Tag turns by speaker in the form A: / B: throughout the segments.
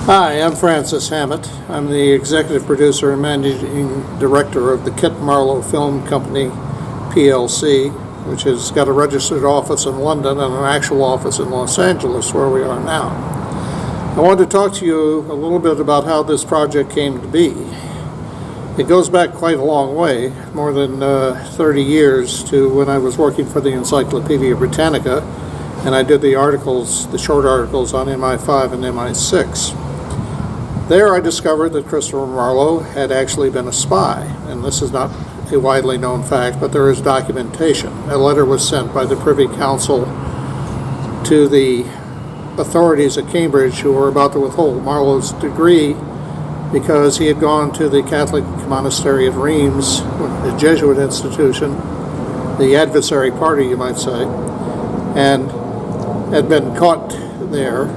A: Hi, I'm Francis Hamit. I'm the executive producer and managing director of the Marlowe Film Company, PLC, which has got a registered office in London and an actual office in Los Angeles, where we are now. I wanted to talk to you a little bit about how this project came to be. It goes back quite a long way, more than 30 years, to when I was working for the Encyclopedia Britannica, and I did the short articles on MI5 and MI6. There I discovered that Christopher Marlowe had actually been a spy, and this is not a widely known fact, but there is documentation. A letter was sent by the Privy Council to the authorities at Cambridge who were about to withhold Marlowe's degree because he had gone to the Catholic monastery of Reims, a Jesuit institution, the adversary party, you might say, and had been caught there.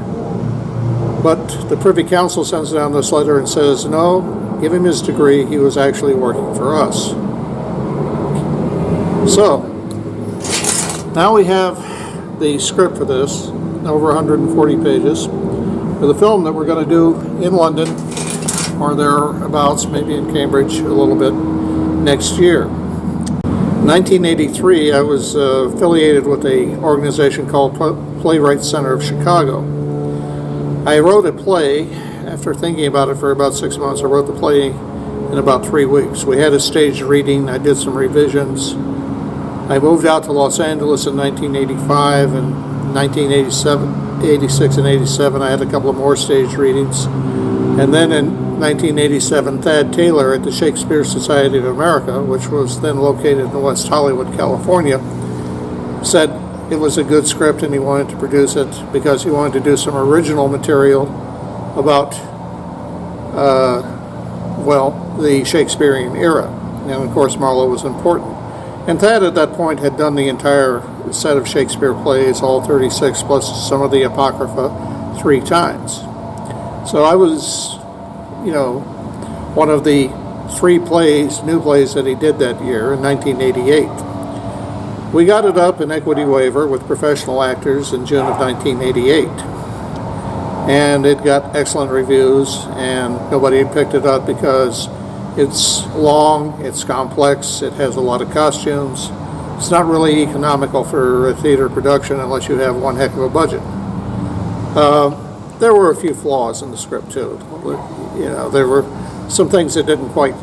A: But the Privy Council sends down this letter and says, no, give him his degree, he was actually working for us. So, now we have the script for this, over 140 pages, for the film that we're going to do in London, or thereabouts, maybe in Cambridge a little bit, next year. In 1983, I was affiliated with an organization called Playwrights Center of Chicago. I wrote a play. After thinking about it for about 6 months, I wrote the play in about 3 weeks. We had a staged reading. I did some revisions. I moved out to Los Angeles in 1985, and 1987, 86 and 87, I had a couple of more staged readings. And then in 1987, Thad Taylor at the Shakespeare Society of America, which was then located in West Hollywood, California, said it was a good script and he wanted to produce it because he wanted to do some original material about, the Shakespearean era. And of course, Marlowe was important. And Thad at that point had done the entire set of Shakespeare plays, all 36, plus some of the Apocrypha, 3 times. So I was, one of the 3 new plays that he did that year in 1988. We got it up in equity waiver with professional actors in June of 1988. And it got excellent reviews, and nobody picked it up because it's long, it's complex, it has a lot of costumes. It's not really economical for a theater production unless you have one heck of a budget. There were a few flaws in the script too. There were some things that didn't quite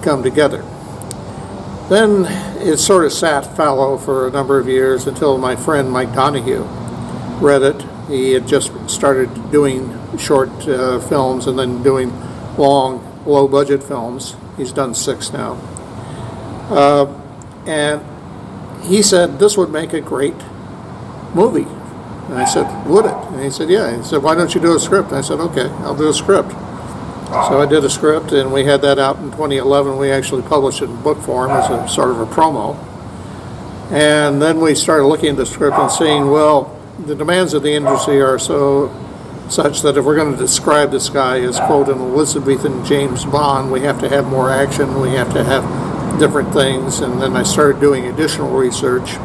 A: come together. Then it sort of sat fallow for a number of years until my friend Mike Donahue read it. He had just started doing short films and then doing long, low-budget films. He's done 6 now. And he said, this would make a great movie. And I said, would it? And he said, yeah. He said, why don't you do a script? And I said, okay, I'll do a script. So I did a script, and we had that out in 2011. We actually published it in book form as a sort of a promo. And then we started looking at the script and seeing, well, the demands of the industry are such that if we're going to describe this guy as, quote, an Elizabethan James Bond, we have to have more action, we have to have different things. And then I started doing additional research.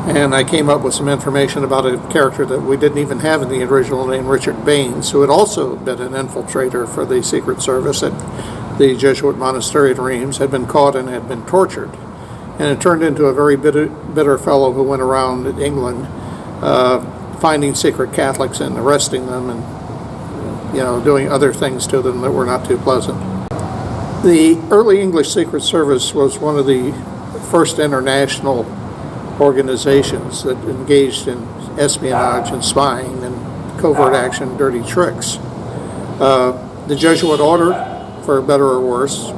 A: And I came up with some information about a character that we didn't even have in the original name, Richard Baines, who had also been an infiltrator for the Secret Service at the Jesuit monastery at Reims, had been caught and had been tortured. And it turned into a very bitter fellow who went around England finding secret Catholics and arresting them and doing other things to them that were not too pleasant. The early English Secret Service was one of the first international organizations that engaged in espionage and spying and covert action, dirty tricks. The Jesuit Order, for better or worse,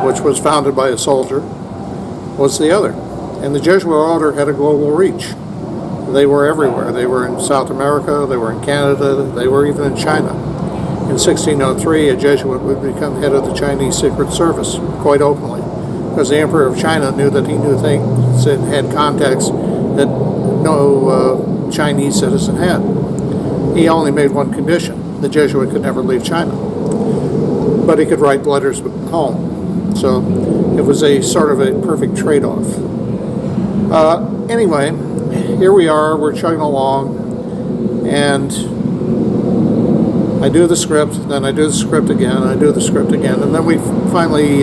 A: which was founded by a soldier, was the other. And the Jesuit Order had a global reach. They were everywhere. They were in South America, they were in Canada, they were even in China. In 1603, a Jesuit would become head of the Chinese Secret Service, quite openly, because the Emperor of China knew that he knew things and had contacts that no Chinese citizen had. He only made one condition: the Jesuit could never leave China, but he could write letters home. So it was a sort of a perfect trade-off. Anyway, here we are, we're chugging along, and I do the script, then I do the script again, I do the script again, and then we finally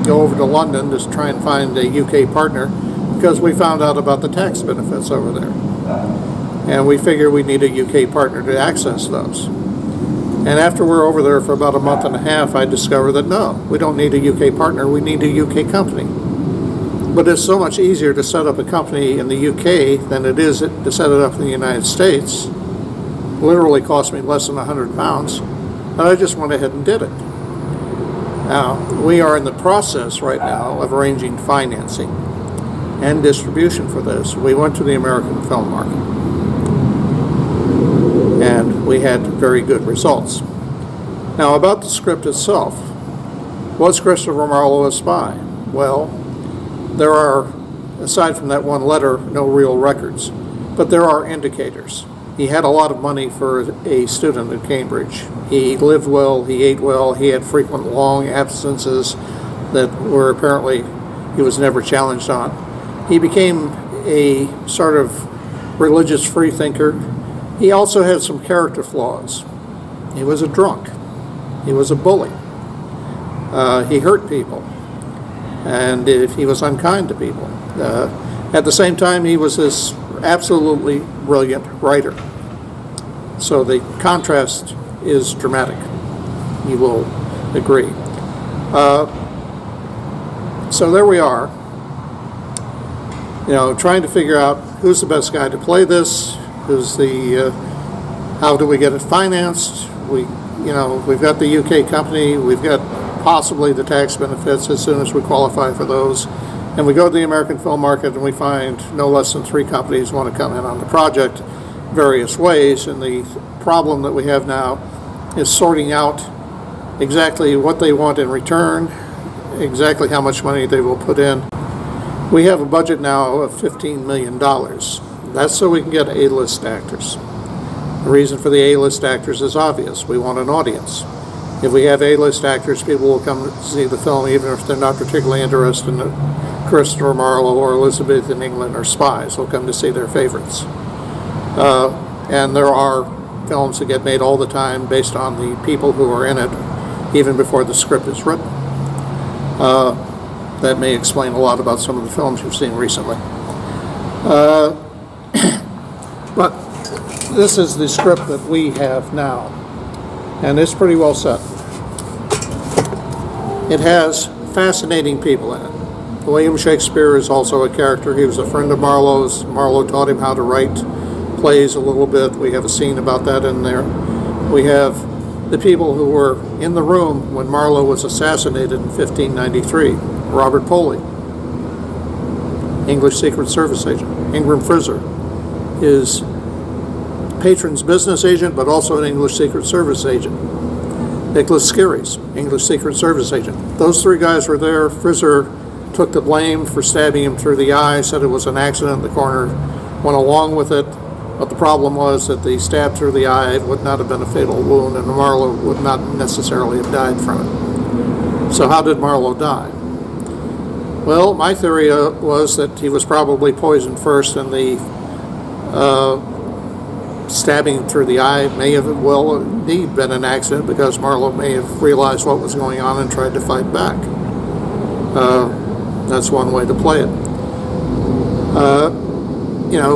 A: go over to London to try and find a UK partner because we found out about the tax benefits over there. And we figure we need a UK partner to access those. And after we're over there for about a month and a half, I discovered that no, we don't need a UK partner, we need a UK company. But it's so much easier to set up a company in the UK than it is to set it up in the United States. Literally cost me less than £100, but I just went ahead and did it. Now, we are in the process right now of arranging financing and distribution for this. We went to the American film market, and we had very good results. Now, about the script itself, was Christopher Marlowe a spy? Well, there are, aside from that one letter, no real records, but there are indicators. He had a lot of money for a student at Cambridge. He lived well, he ate well, he had frequent long absences that were apparently he was never challenged on. He became a sort of religious freethinker. He also had some character flaws. He was a drunk. He was a bully. He hurt people. And he was unkind to people. At the same time, he was this absolutely brilliant writer. So the contrast is dramatic. You will agree. So there we are. Trying to figure out who's the best guy to play this. How do we get it financed? We've got the UK company. We've got possibly the tax benefits as soon as we qualify for those. And we go to the American film market and we find no less than 3 companies want to come in on the project various ways. And the problem that we have now is sorting out exactly what they want in return, exactly how much money they will put in. We have a budget now of $15 million. That's so we can get A-list actors. The reason for the A-list actors is obvious. We want an audience. If we have A-list actors, people will come see the film even if they're not particularly interested in Christopher Marlowe or Elizabeth in England or spies. They'll come to see their favorites. And there are films that get made all the time based on the people who are in it, even before the script is written. That may explain a lot about some of the films you've seen recently. But this is the script that we have now, and it's pretty well set. It has fascinating people in it. William Shakespeare is also a character. He was a friend of Marlowe's. Marlowe taught him how to write plays a little bit. We have a scene about that in there. We have the people who were in the room when Marlowe was assassinated in 1593. Robert Poley, English Secret Service agent. Ingram Frizzer is Patron's business agent, but also an English Secret Service agent. Nicholas Skerries, English Secret Service agent. Those 3 guys were there. Frizzer took the blame for stabbing him through the eye, said it was an accident. The coroner went along with it, but the problem was that the stab through the eye would not have been a fatal wound, and Marlowe would not necessarily have died from it. So how did Marlowe die? Well, my theory was that he was probably poisoned first, and the stabbing through the eye may have well indeed been an accident because Marlowe may have realized what was going on and tried to fight back. That's one way to play it.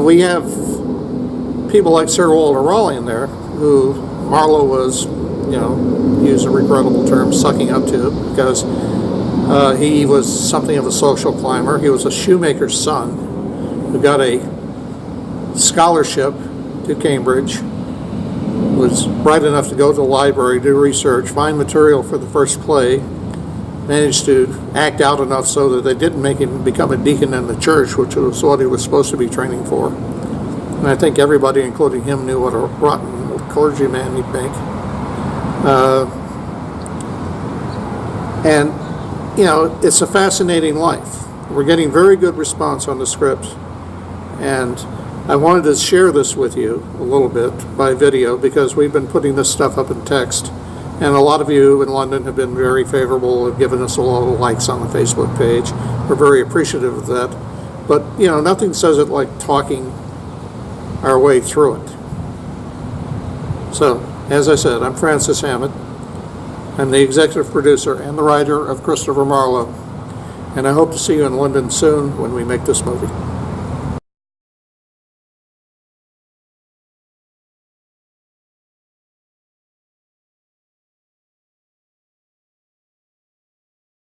A: We have people like Sir Walter Raleigh in there who Marlowe was, use a regrettable term, sucking up to because he was something of a social climber. He was a shoemaker's son who got a scholarship to Cambridge, was bright enough to go to the library, do research, find material for the first play, managed to act out enough so that they didn't make him become a deacon in the church, which was what he was supposed to be training for. And I think everybody, including him, knew what a rotten clergyman he'd make. It's a fascinating life. We're getting very good response on the script, and I wanted to share this with you a little bit by video because we've been putting this stuff up in text, and a lot of you in London have been very favorable, have given us a lot of likes on the Facebook page. We're very appreciative of that, but nothing says it like talking our way through it. So As I said, I'm Francis Hamit. I'm the executive producer and the writer of Christopher Marlowe, and I hope to see you in London soon when we make this movie.